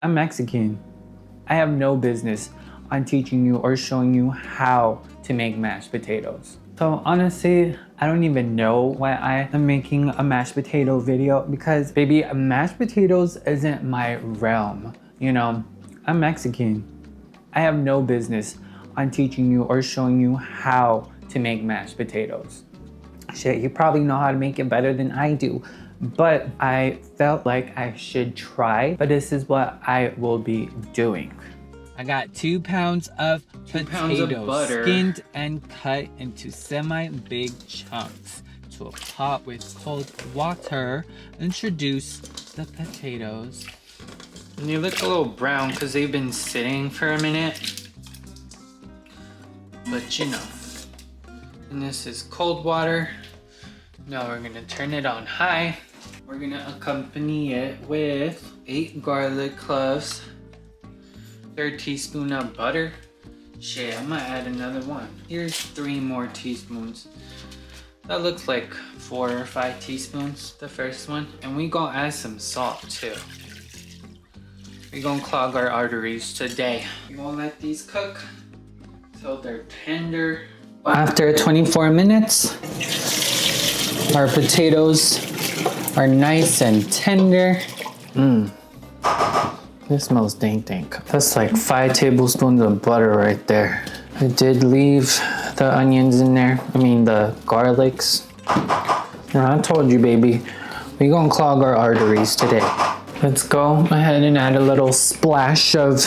I'm Mexican. I have no business on teaching you or showing you how to make mashed potatoes. So honestly, I don't even know why I am making a mashed potato video because baby, mashed potatoes isn't my realm. You know, I'm Mexican. I have no business on teaching you or showing you how to make mashed potatoes. Shit, you probably know how to make it better than I do. But I felt like I should try, but this is what I will be doing. I got 2 pounds of potatoes skinned and cut into semi-big chunks. To a pot with cold water, introduce the potatoes. And they look a little brown because they've been sitting for a minute. But you know. And this is cold water. Now we're gonna turn it on high. We're gonna accompany it with 8 garlic cloves, 1/3 teaspoon of butter. Shit, I might add another one. Here's 3 more teaspoons. That looks like 4 or 5 teaspoons, the first one. And we gonna add some salt too. We gonna clog our arteries today. We gonna let these cook till they're tender. After 24 minutes, our potatoes are nice and tender. This smells dank. That's like 5 tablespoons of butter right there. I did leave the onions in there. I mean the garlics. Now, I told you, baby, we gonna clog our arteries today. Let's go ahead and add a little splash of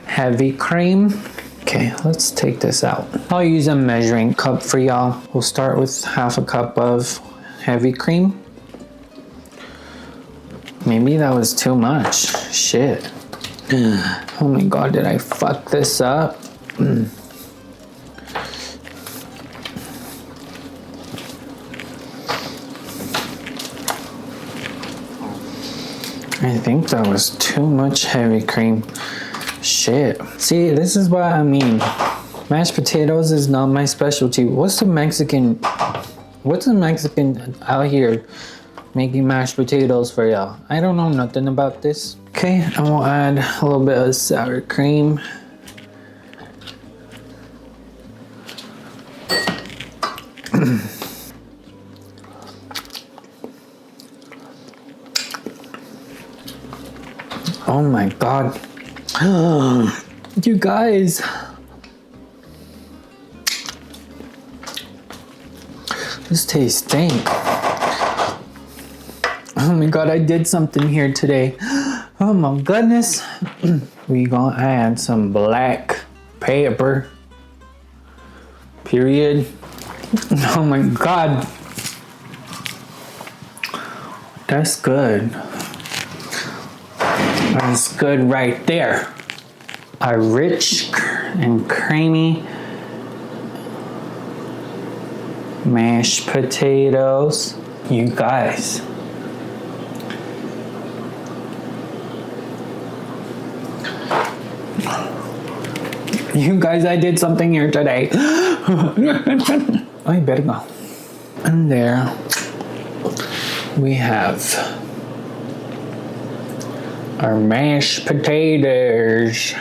heavy cream. Okay, let's take this out. I'll use a measuring cup for y'all. We'll start with 1/2 cup of heavy cream. Maybe that was too much. Shit. Oh my god, did I fuck this up? I think that was too much heavy cream. Shit. See, this is what I mean. Mashed potatoes is not my specialty. What's a Mexican out here making mashed potatoes for y'all? I don't know nothing about this. Okay, and we'll add a little bit of sour cream. Oh my god. You guys. This tastes dank. Oh my god, I did something here today. Oh my goodness. We gonna add some black pepper. Period. Oh my god. That's good. That's good right there. A rich and creamy mashed potatoes. You guys. You guys, I did something here today. I better go. And there we have our mashed potatoes.